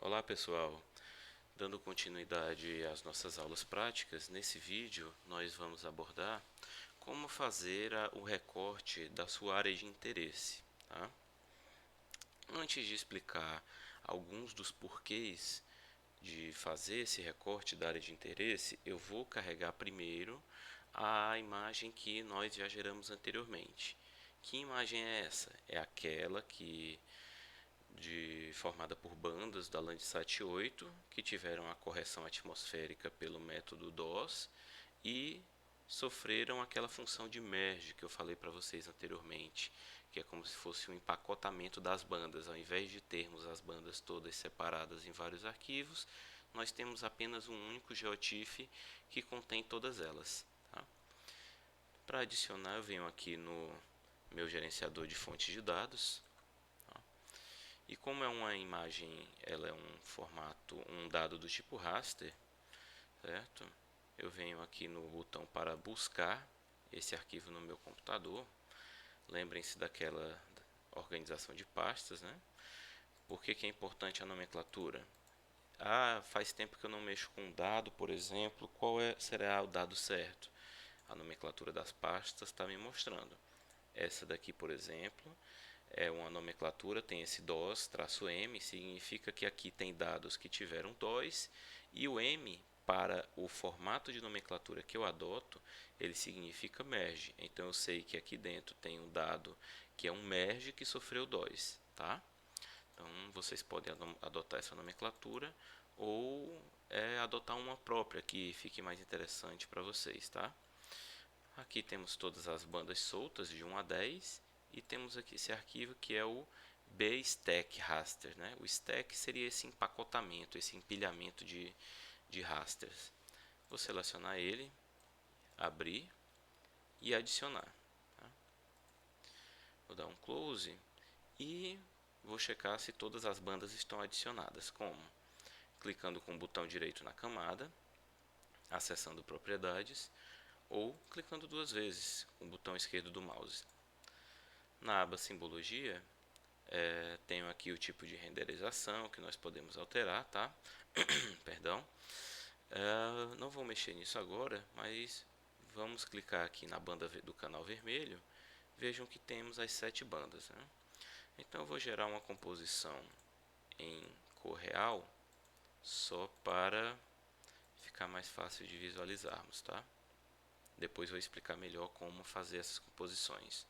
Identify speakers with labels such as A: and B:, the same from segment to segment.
A: Olá pessoal, dando continuidade às nossas aulas práticas, nesse vídeo nós vamos abordar como fazer o recorte da sua área de interesse. Tá? Antes de explicar alguns dos porquês de fazer esse recorte da área de interesse, eu vou carregar primeiro a imagem que nós já geramos anteriormente. Que imagem é essa? É aquela formada por bandas da Landsat 8 que tiveram a correção atmosférica pelo método DOS e sofreram aquela função de merge que eu falei para vocês anteriormente, que é como se fosse um empacotamento das bandas. Ao invés de termos as bandas todas separadas em vários arquivos, nós temos apenas um único GeoTIFF que contém todas elas. Tá? Para adicionar, eu venho aqui no meu gerenciador de fontes de dados. E como é uma imagem, ela é um formato, um dado do tipo raster, certo? Eu venho aqui no botão para buscar esse arquivo no meu computador. Lembrem-se daquela organização de pastas, né? Por que é importante a nomenclatura? Faz tempo que eu não mexo com um dado, por exemplo, será o dado certo? A nomenclatura das pastas está me mostrando. Essa daqui, por exemplo, é uma nomenclatura, tem esse DOS-M, significa que aqui tem dados que tiveram DOS, e o M, para o formato de nomenclatura que eu adoto, ele significa merge. Então eu sei que aqui dentro tem um dado que é um merge que sofreu DOS. Tá? Então vocês podem adotar essa nomenclatura ou adotar uma própria que fique mais interessante para vocês. Tá? Aqui temos todas as bandas soltas de 1 a 10 e temos aqui esse arquivo que é o bstack raster. Né? O stack seria esse empacotamento, esse empilhamento de rasters. Vou selecionar ele, abrir e adicionar. Tá? Vou dar um close e vou checar se todas as bandas estão adicionadas. Como? Clicando com o botão direito na camada, acessando propriedades, ou clicando duas vezes com o botão esquerdo do mouse. Na aba simbologia, tenho aqui o tipo de renderização que nós podemos alterar, tá? Perdão. Não vou mexer nisso agora, mas vamos clicar aqui na banda do canal vermelho. Vejam que temos as 7 bandas. Né? Então eu vou gerar uma composição em cor real, só para ficar mais fácil de visualizarmos, tá? Depois vou explicar melhor como fazer essas composições.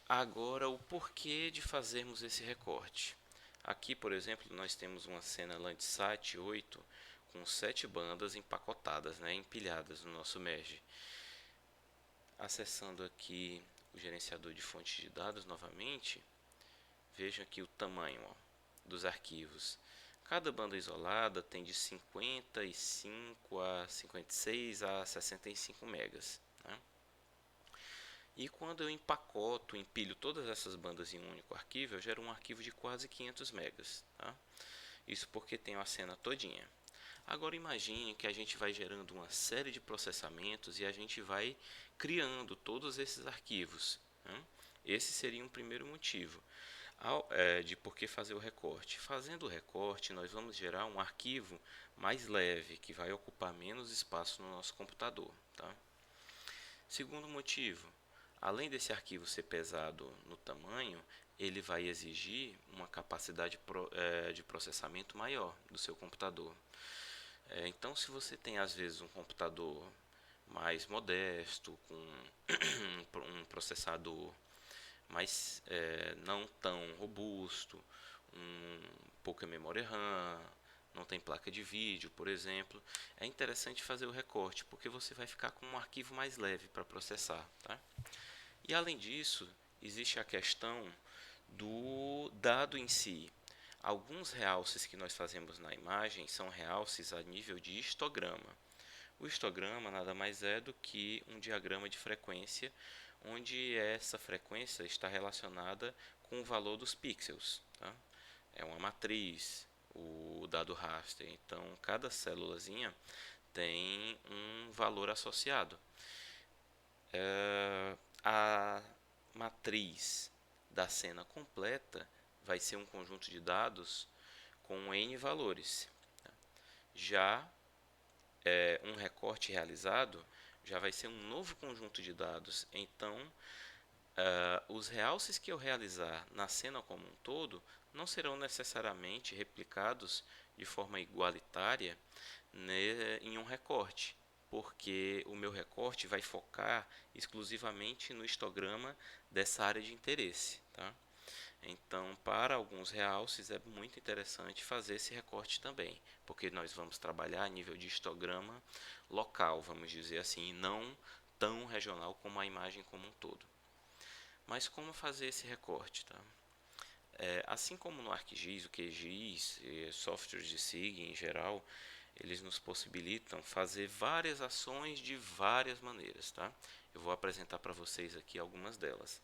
A: Agora, o porquê de fazermos esse recorte. Aqui, por exemplo, nós temos uma cena Landsat 8 com 7 bandas empacotadas, né, empilhadas no nosso merge. Acessando aqui o gerenciador de fontes de dados novamente, vejam aqui o tamanho dos arquivos. Cada banda isolada tem de 55 a 56 a 65 megas. Né? E quando eu empacoto, empilho todas essas bandas em um único arquivo, eu gero um arquivo de quase 500 megas. Tá? Isso porque tenho a cena todinha. Agora imagine que a gente vai gerando uma série de processamentos e a gente vai criando todos esses arquivos. Né? Esse seria um primeiro motivo de por que fazer o recorte. Fazendo o recorte, nós vamos gerar um arquivo mais leve, que vai ocupar menos espaço no nosso computador. Tá? Segundo motivo, além desse arquivo ser pesado no tamanho, ele vai exigir uma capacidade de processamento maior do seu computador. Então, se você tem às vezes um computador mais modesto, com um processador mais não tão robusto, pouca memória RAM, não tem placa de vídeo, por exemplo, é interessante fazer o recorte, porque você vai ficar com um arquivo mais leve para processar. Tá? E além disso, existe a questão do dado em si. Alguns realces que nós fazemos na imagem são realces a nível de histograma. O histograma nada mais é do que um diagrama de frequência, onde essa frequência está relacionada com o valor dos pixels. Tá? É uma matriz, o dado raster. Então, cada célulazinha tem um valor associado. A matriz da cena completa vai ser um conjunto de dados com N valores. Já um recorte realizado já vai ser um novo conjunto de dados. Então, os realces que eu realizar na cena como um todo não serão necessariamente replicados de forma igualitária, né, em um recorte, porque o meu recorte vai focar exclusivamente no histograma dessa área de interesse, tá? Então, para alguns realces é muito interessante fazer esse recorte também, porque nós vamos trabalhar a nível de histograma local, vamos dizer assim, e não tão regional como a imagem como um todo. Mas como fazer esse recorte? Tá? Assim como no ArcGIS, o QGIS, softwares de SIG em geral, eles nos possibilitam fazer várias ações de várias maneiras. Tá? Eu vou apresentar para vocês aqui algumas delas.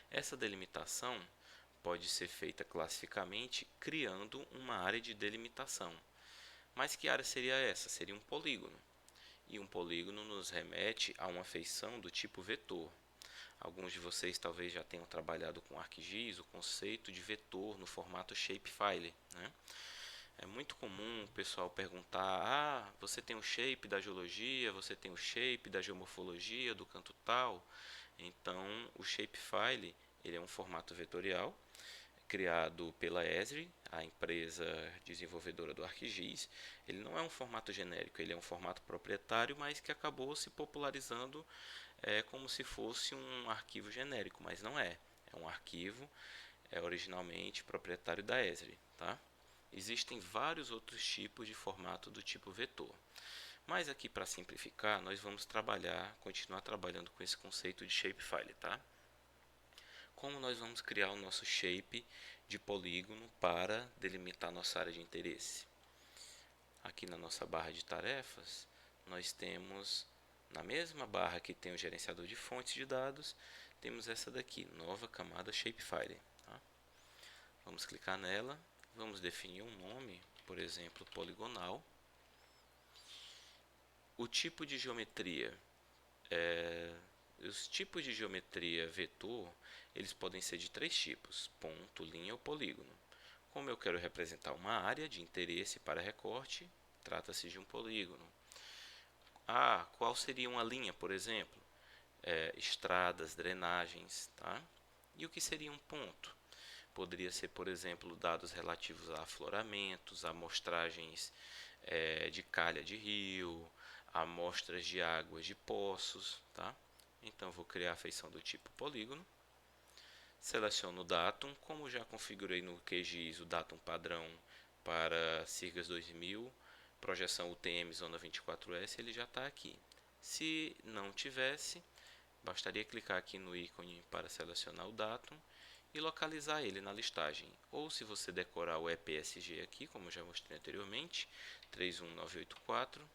A: Essa delimitação pode ser feita classificamente criando uma área de delimitação. Mas que área seria essa? Seria um polígono. E um polígono nos remete a uma feição do tipo vetor. Alguns de vocês talvez já tenham trabalhado com ArcGIS, o conceito de vetor no formato shapefile, né? É muito comum o pessoal perguntar: você tem o shape da geologia, você tem o shape da geomorfologia, do canto tal. Então, o shapefile ele é um formato vetorial criado pela Esri, a empresa desenvolvedora do ArcGIS. Ele não é um formato genérico, ele é um formato proprietário, mas que acabou se popularizando como se fosse um arquivo genérico, mas não é. É um arquivo originalmente proprietário da Esri. Tá? Existem vários outros tipos de formato do tipo vetor. Mas aqui, para simplificar, nós vamos continuar trabalhando com esse conceito de shapefile. Tá? Como nós vamos criar o nosso shape de polígono para delimitar nossa área de interesse? Aqui na nossa barra de tarefas, nós temos, na mesma barra que tem o gerenciador de fontes de dados, temos essa daqui, nova camada shapefile. Tá? Vamos clicar nela, vamos definir um nome, por exemplo, poligonal. O tipo de geometria, os tipos de geometria vetor, eles podem ser de três tipos: ponto, linha ou polígono. Como eu quero representar uma área de interesse para recorte, trata-se de um polígono. Qual seria uma linha, por exemplo? Estradas, drenagens. Tá? E o que seria um ponto? Poderia ser, por exemplo, dados relativos a afloramentos, amostragens de calha de rio, amostras de águas de poços. Tá? Então, vou criar a feição do tipo polígono. Seleciono o datum, como já configurei no QGIS o datum padrão para Sirgas 2000, projeção UTM Zona 24S, ele já está aqui. Se não tivesse, bastaria clicar aqui no ícone para selecionar o datum e localizar ele na listagem. Ou se você decorar o EPSG aqui, como já mostrei anteriormente, 31984,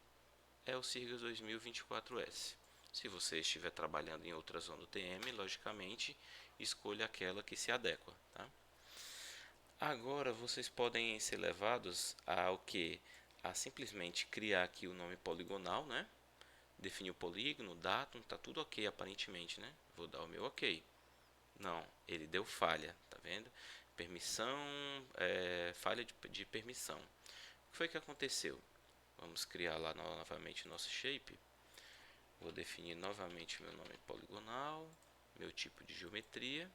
A: é o Sirgas 2024S. Se você estiver trabalhando em outra zona UTM, logicamente, escolha aquela que se adequa. Tá? Agora, vocês podem ser levados ao que? A simplesmente criar aqui o nome poligonal, né? Definir o polígono, datum, tá tudo ok aparentemente, né? Vou dar o meu ok. Não, ele deu falha, tá vendo? Permissão, falha de permissão. O que foi que aconteceu? Vamos criar lá novamente o nosso shape. Vou definir novamente meu nome poligonal, meu tipo de geometria,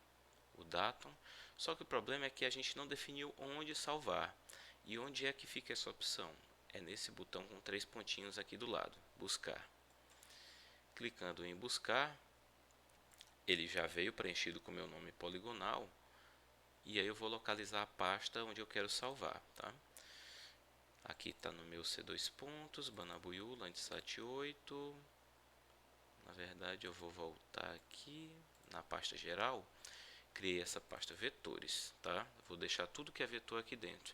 A: o datum. Só que o problema é que a gente não definiu onde salvar. E onde é que fica essa opção? É nesse botão com 3 pontinhos aqui do lado, buscar. Clicando em buscar, ele já veio preenchido com meu nome poligonal. E aí eu vou localizar a pasta onde eu quero salvar. Tá? Aqui está no meu C2 pontos, Banabuiú, Landsat 8. Na verdade, eu vou voltar aqui na pasta geral. Criei essa pasta vetores, tá? Vou deixar tudo que é vetor aqui dentro.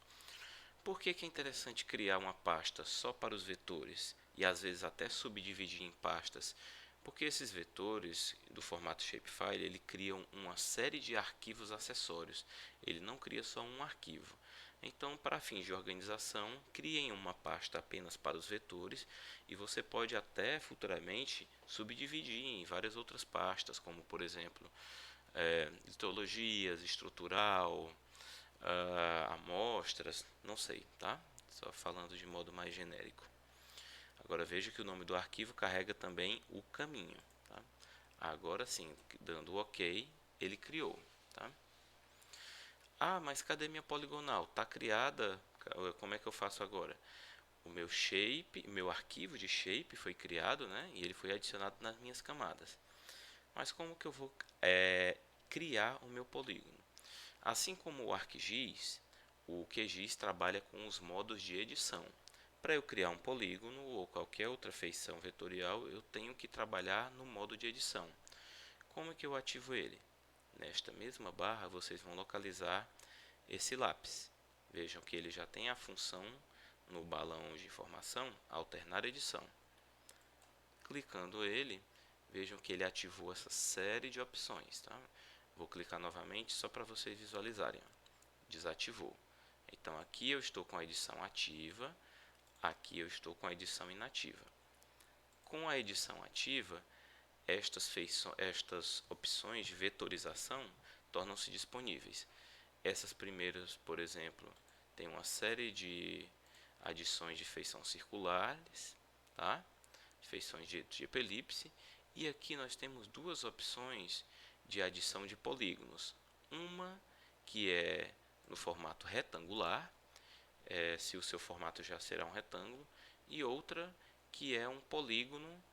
A: Por que é interessante criar uma pasta só para os vetores e às vezes até subdividir em pastas? Porque esses vetores do formato shapefile, ele criam uma série de arquivos acessórios. Ele não cria só um arquivo. Então, para fins de organização, criem uma pasta apenas para os vetores e você pode até futuramente subdividir em várias outras pastas, como por exemplo, litologias, estrutural, amostras, não sei, tá? Só falando de modo mais genérico. Agora veja que o nome do arquivo carrega também o caminho, tá? Agora sim, dando OK, ele criou, tá? Ah, mas cadê minha poligonal? Está criada, como é que eu faço agora? O meu shape, meu arquivo de shape foi criado, né? E ele foi adicionado nas minhas camadas. Mas como que eu vou criar o meu polígono? Assim como o ArcGIS, o QGIS trabalha com os modos de edição. Para eu criar um polígono ou qualquer outra feição vetorial, eu tenho que trabalhar no modo de edição. Como é que eu ativo ele? Nesta mesma barra, vocês vão localizar esse lápis. Vejam que ele já tem a função no balão de informação alternar edição. Clicando ele, vejam que ele ativou essa série de opções. Tá? Vou clicar novamente só para vocês visualizarem. Desativou. Então aqui eu estou com a edição ativa, aqui eu estou com a edição inativa. Com a edição ativa, estas opções de vetorização tornam-se disponíveis. Essas primeiras, por exemplo, tem uma série de adições de feição circulares, tá? Feições de elipse, e aqui nós temos duas opções de adição de polígonos. Uma que é no formato retangular, se o seu formato já será um retângulo, e outra que é um polígono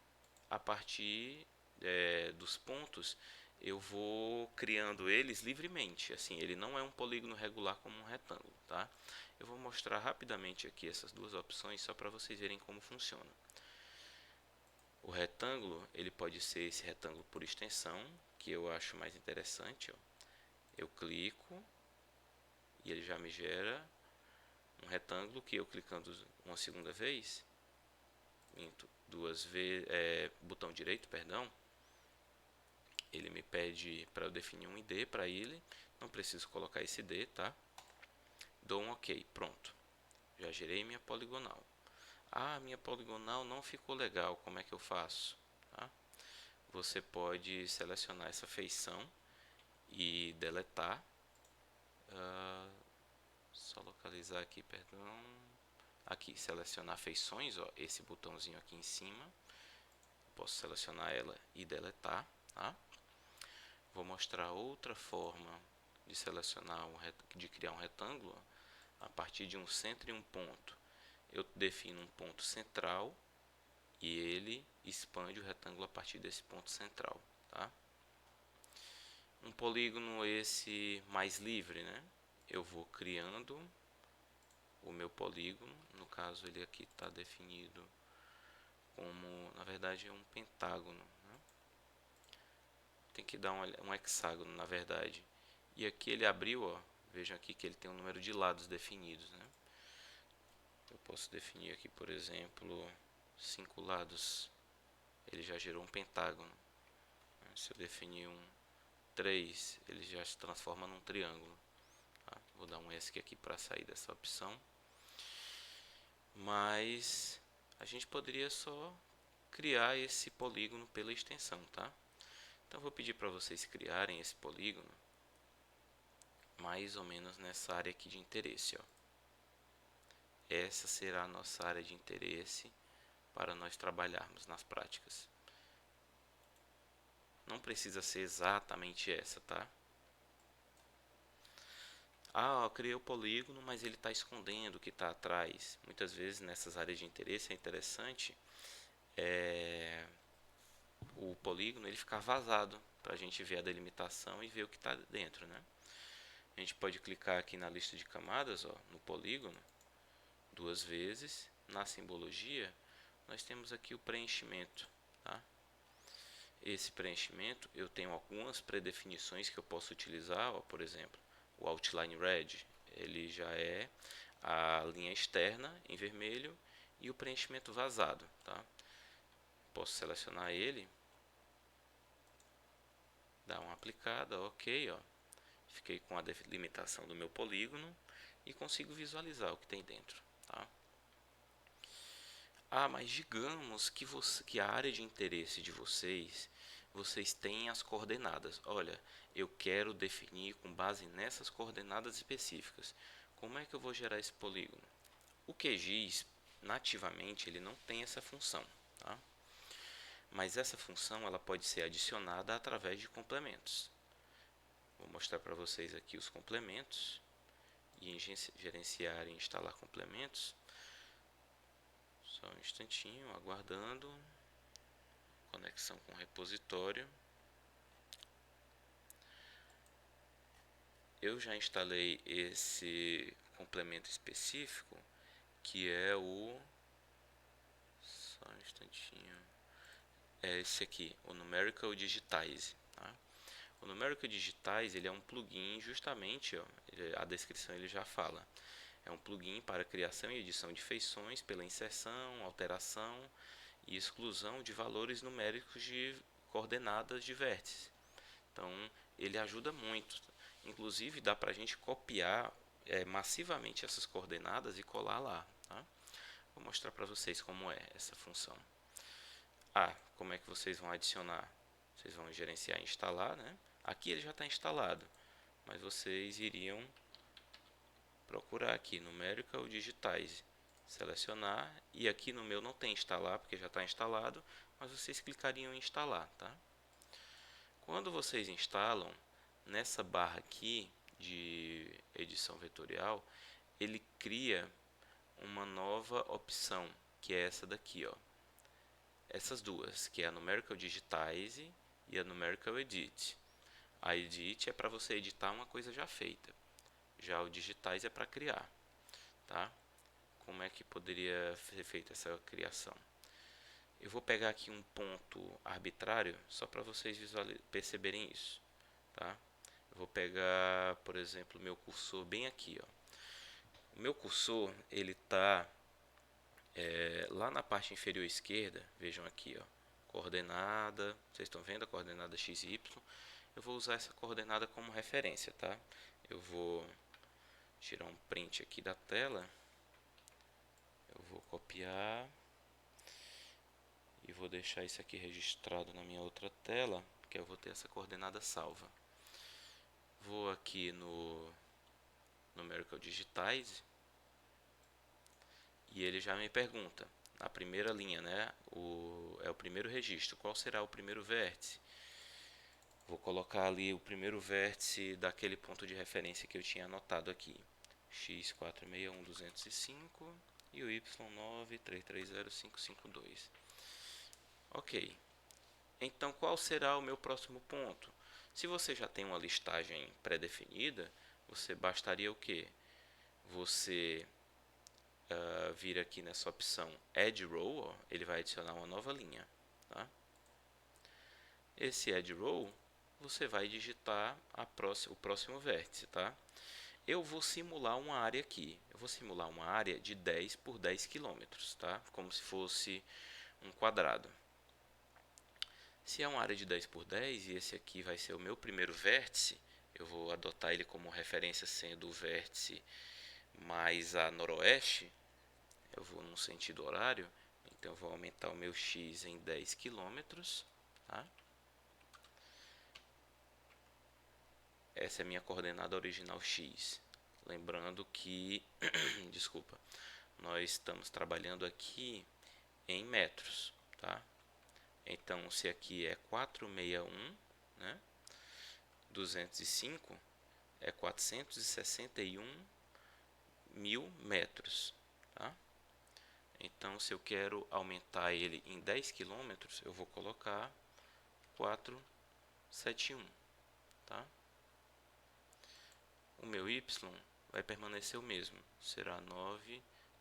A: a partir dos pontos. Eu vou criando eles livremente, assim, ele não é um polígono regular como um retângulo, tá? Eu vou mostrar rapidamente aqui essas duas opções só para vocês verem como funciona. O retângulo, ele pode ser esse retângulo por extensão, que eu acho mais interessante, ó. Eu clico e ele já me gera um retângulo que eu clicando uma segunda vez, duas vezes, botão direito, perdão, ele me pede para eu definir um ID para ele, não preciso colocar esse ID, tá? Dou um OK, pronto, já gerei minha poligonal. Ah, minha poligonal não ficou legal, como é que eu faço? Tá? Você pode selecionar essa feição e deletar. Só localizar aqui, perdão. Aqui, selecionar feições, ó, esse botãozinho aqui em cima. Posso selecionar ela e deletar. Tá? Vou mostrar outra forma de selecionar de criar um retângulo a partir de um centro e um ponto. Eu defino um ponto central e ele expande o retângulo a partir desse ponto central, tá? Um polígono esse mais livre, né? Eu vou criando o meu polígono, no caso ele aqui está definido como, na verdade, é um pentágono, né? Tem que dar um hexágono, na verdade. E aqui ele abriu, ó, vejam aqui que ele tem um número de lados definidos, né? Eu posso definir aqui, por exemplo, 5 lados. Ele já gerou um pentágono. Se eu definir um 3, ele já se transforma num triângulo. Tá? Vou dar um ESC aqui para sair dessa opção. Mas a gente poderia só criar esse polígono pela extensão, tá? Então vou pedir para vocês criarem esse polígono mais ou menos nessa área aqui de interesse, ó. Essa será a nossa área de interesse para nós trabalharmos nas práticas. Não precisa ser exatamente essa, tá? Ah, eu criei o polígono, mas ele está escondendo o que está atrás. Muitas vezes nessas áreas de interesse é interessante o polígono ele ficar vazado para a gente ver a delimitação e ver o que está dentro, né? A gente pode clicar aqui na lista de camadas, ó, no polígono, duas vezes. Na simbologia, nós temos aqui o preenchimento, tá? Esse preenchimento, eu tenho algumas predefinições que eu posso utilizar, ó, por exemplo, o Outline Red, ele já é a linha externa em vermelho e o preenchimento vazado, tá? Posso selecionar ele, dar uma aplicada, OK, ó. Fiquei com a delimitação do meu polígono e consigo visualizar o que tem dentro, tá? Ah, mas digamos que a área de interesse de vocês vocês têm as coordenadas. Olha, eu quero definir com base nessas coordenadas específicas. Como é que eu vou gerar esse polígono? O QGIS, nativamente, ele não tem essa função, tá? Mas essa função ela pode ser adicionada através de complementos. Vou mostrar para vocês aqui os complementos. E em gerenciar e instalar complementos. Só um instantinho, aguardando. Conexão com o repositório. Eu já instalei esse complemento específico, que é o... Só um instantinho. É esse aqui, o Numerical Digitize. Tá? O Numerical Digitize ele é um plugin justamente, ó, a descrição ele já fala. É um plugin para criação e edição de feições pela inserção, alteração e exclusão de valores numéricos de coordenadas de vértices. Então, ele ajuda muito. Inclusive, dá para a gente copiar massivamente essas coordenadas e colar lá. Tá? Vou mostrar para vocês como é essa função. Como é que vocês vão adicionar? Vocês vão gerenciar e instalar, né? Aqui ele já está instalado, mas vocês iriam procurar aqui Numerical Digitize, selecionar, e aqui no meu não tem instalar porque já está instalado, mas vocês clicariam em instalar, tá? Quando vocês instalam, nessa barra aqui de edição vetorial, ele cria uma nova opção, que é essa daqui, ó. Essas duas, que é a Numerical Digitize e a Numerical Edit. A Edit é para você editar uma coisa já feita. Já o Digitize é para criar, tá? Como é que poderia ser feita essa criação? Eu vou pegar aqui um ponto arbitrário só para vocês perceberem isso, tá? Eu vou pegar, por exemplo, meu cursor bem aqui, ó. O meu cursor ele está lá na parte inferior esquerda. Vejam aqui, ó, coordenada. Vocês estão vendo a coordenada XY? Eu vou usar essa coordenada como referência, tá? Eu vou tirar um print aqui da tela. Eu vou copiar e vou deixar isso aqui registrado na minha outra tela, que eu vou ter essa coordenada salva. Vou aqui no Numerical Digitize e ele já me pergunta, na primeira linha, né, é o primeiro registro, qual será o primeiro vértice? Vou colocar ali o primeiro vértice daquele ponto de referência que eu tinha anotado aqui, x461205 e o y9330552. Ok, então qual será o meu próximo ponto? Se você já tem uma listagem pré-definida, você bastaria o quê? Você vir aqui nessa opção Add Row, ó, ele vai adicionar uma nova linha. Tá? Esse Add Row, você vai digitar o próximo vértice. Tá? Eu vou simular uma área aqui. Eu vou simular uma área de 10 por 10 km, tá? Como se fosse um quadrado. Se é uma área de 10 por 10 e esse aqui vai ser o meu primeiro vértice, eu vou adotar ele como referência sendo o vértice mais a noroeste. Eu vou num sentido horário, então eu vou aumentar o meu x em 10 km. Tá? Essa é a minha coordenada original x. Lembrando que, desculpa, nós estamos trabalhando aqui em metros. Tá? Então, se aqui é 461, né? 205 é 461.000 metros. Tá? Então, se eu quero aumentar ele em 10 km, eu vou colocar 471. Tá? O meu y vai permanecer o mesmo, será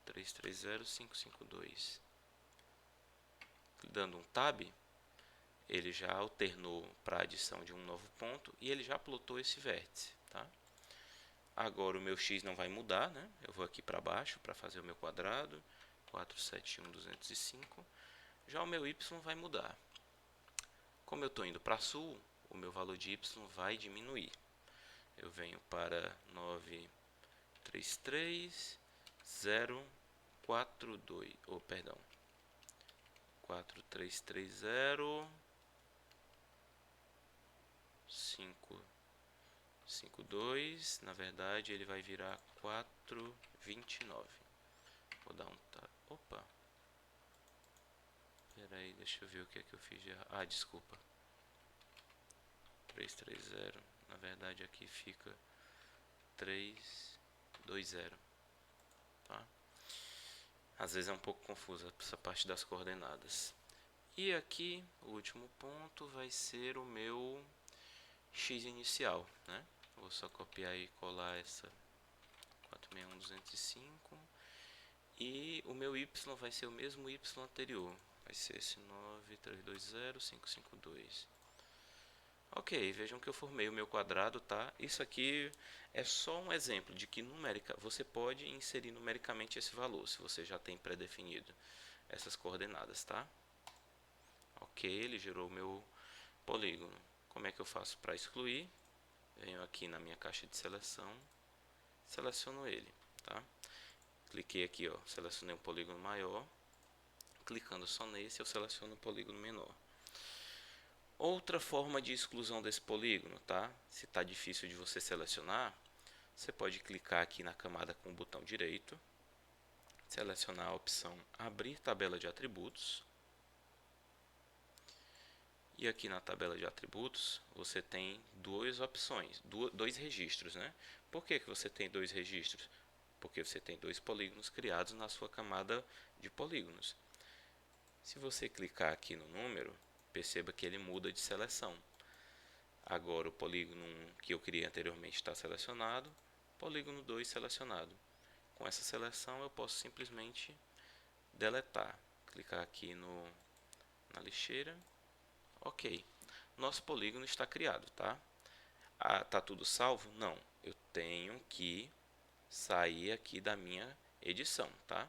A: 9330552. Dando um tab, ele já alternou para a adição de um novo ponto e ele já plotou esse vértice. Tá? Agora o meu x não vai mudar, né? Eu vou aqui para baixo para fazer o meu quadrado, 471.205. Já o meu y vai mudar. Como eu estou indo para sul, o meu valor de y vai diminuir. Eu venho para 933.042, perdão, 4330 552, na verdade ele vai virar 429. Vou dar um opa. Espera aí, deixa eu ver o que é que eu fiz de errado. Ah, desculpa. 330. Na verdade aqui fica 320, tá? Às vezes é um pouco confusa essa parte das coordenadas. E aqui, o último ponto vai ser o meu x inicial, né? Vou só copiar e colar essa 461.205. E o meu y vai ser o mesmo y anterior. Vai ser esse 9.320.552. Ok, vejam que eu formei o meu quadrado, tá? Isso aqui é só um exemplo de que você pode inserir numericamente esse valor, se você já tem pré-definido essas coordenadas, tá? Ok, ele gerou o meu polígono. Como é que eu faço para excluir? Venho aqui na minha caixa de seleção, seleciono ele, tá? Cliquei aqui, ó, selecionei um polígono maior. Clicando só nesse, eu seleciono o polígono menor. Outra forma de exclusão desse polígono, tá? Se está difícil de você selecionar, você pode clicar aqui na camada com o botão direito, selecionar a opção Abrir tabela de atributos. E aqui na tabela de atributos, você tem duas opções, dois registros, né? Por que você tem dois registros? Porque você tem dois polígonos criados na sua camada de polígonos. Se você clicar aqui no número, perceba que ele muda de seleção. Agora o polígono 1 que eu criei anteriormente está selecionado, polígono 2 selecionado. Com essa seleção eu posso simplesmente deletar. Clicar aqui na lixeira. Ok. Nosso polígono está criado, tá? Tá tudo salvo? Não. Eu tenho que sair aqui da minha edição, tá?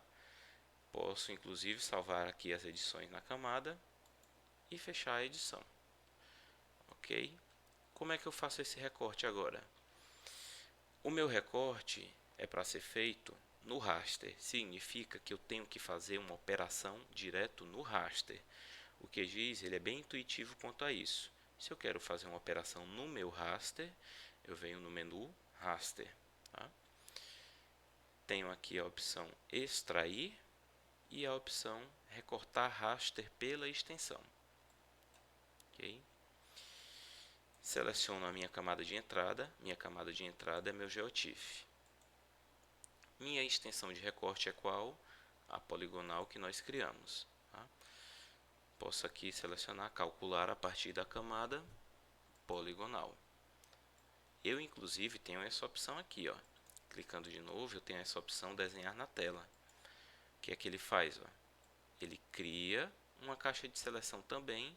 A: Posso inclusive salvar aqui as edições na camada e fechar a edição. Ok? Como é que eu faço esse recorte agora? O meu recorte é para ser feito no raster. Significa que eu tenho que fazer uma operação direto no raster. O QGIS ele é bem intuitivo quanto a isso. Se eu quero fazer uma operação no meu raster, eu venho no menu raster. Tá? Tenho aqui a opção extrair e a opção recortar raster pela extensão. Okay? Seleciono a minha camada de entrada. Minha camada de entrada é meu GeoTIFF. Minha extensão de recorte é qual? A poligonal que nós criamos. Tá? Posso aqui selecionar, calcular a partir da camada poligonal. Eu, inclusive, tenho essa opção aqui. Ó. Clicando de novo, eu tenho essa opção desenhar na tela. O que é que ele faz? Ó? Ele cria uma caixa de seleção também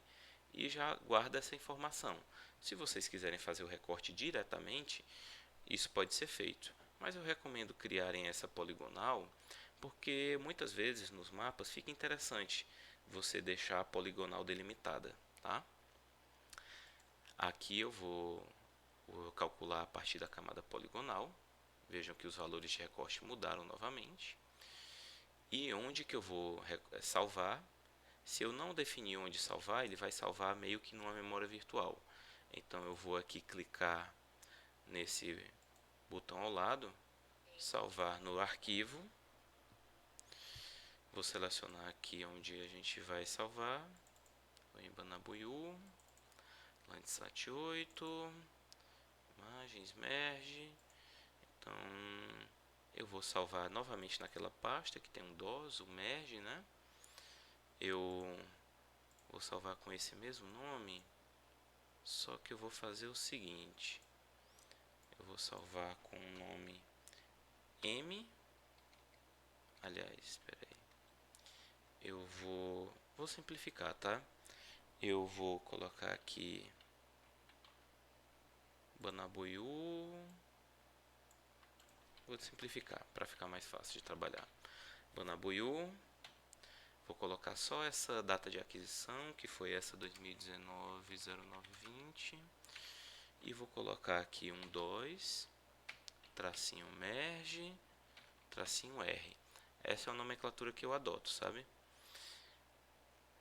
A: e já guarda essa informação. Se vocês quiserem fazer o recorte diretamente, isso pode ser feito. Mas eu recomendo criarem essa poligonal, porque muitas vezes nos mapas fica interessante você deixar a poligonal delimitada. Tá? Aqui eu vou calcular a partir da camada poligonal. Vejam que os valores de recorte mudaram novamente. E onde que eu vou salvar? Se eu não definir onde salvar, ele vai salvar meio que numa memória virtual. Então eu vou aqui clicar nesse botão ao lado, salvar no arquivo. Vou selecionar aqui onde a gente vai salvar. Vou em Banabuiú, Landsat 8, imagens, merge. Então eu vou salvar novamente naquela pasta que tem um DOS, o merge, né? Eu vou salvar com esse mesmo nome, só que eu vou fazer o seguinte. Eu vou salvar com o nome M. Aliás, espera aí. Eu vou simplificar, tá? Eu vou colocar aqui Banabuiú. Vou simplificar para ficar mais fácil de trabalhar. Banabuiú. Vou colocar só essa data de aquisição, que foi essa 2019-0920. E vou colocar aqui um 2, tracinho merge, tracinho R. Essa é a nomenclatura que eu adoto, sabe?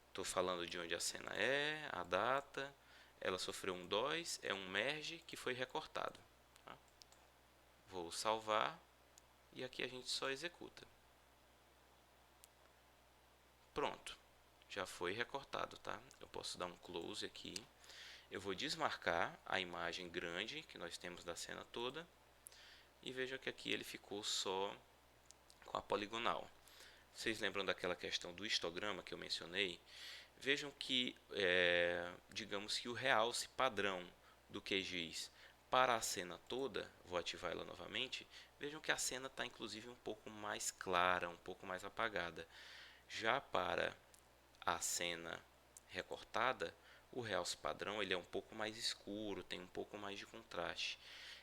A: Estou falando de onde a cena é, a data. ela sofreu um DOS, é um merge que foi recortado. Tá? Vou salvar e aqui a gente só executa. Pronto, já foi recortado, tá? Eu posso dar um close aqui. Eu vou desmarcar a imagem grande que nós temos da cena toda e veja que aqui ele ficou só com a poligonal. Vocês lembram daquela questão do histograma que eu mencionei? Vejam que, digamos que o realce padrão do QGIS para a cena toda, vou ativar ela novamente, vejam que a cena está inclusive um pouco mais clara, um pouco mais apagada. Já para a cena recortada, o realce padrão ele é um pouco mais escuro, tem um pouco mais de contraste.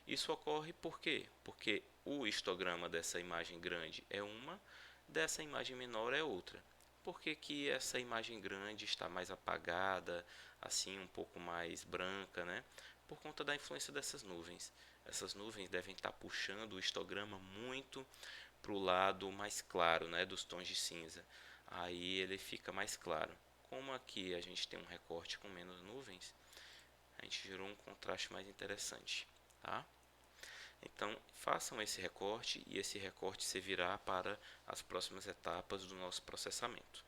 A: Isso ocorre por quê? Porque o histograma dessa imagem grande é uma, dessa imagem menor é outra. Por que que essa imagem grande está mais apagada, assim um pouco mais branca, né? Por conta da influência dessas nuvens. Essas nuvens devem estar puxando o histograma muito para o lado mais claro, né, dos tons de cinza. Aí ele fica mais claro. Como aqui a gente tem um recorte com menos nuvens, a gente gerou um contraste mais interessante, tá? Então, façam esse recorte e esse recorte servirá para as próximas etapas do nosso processamento.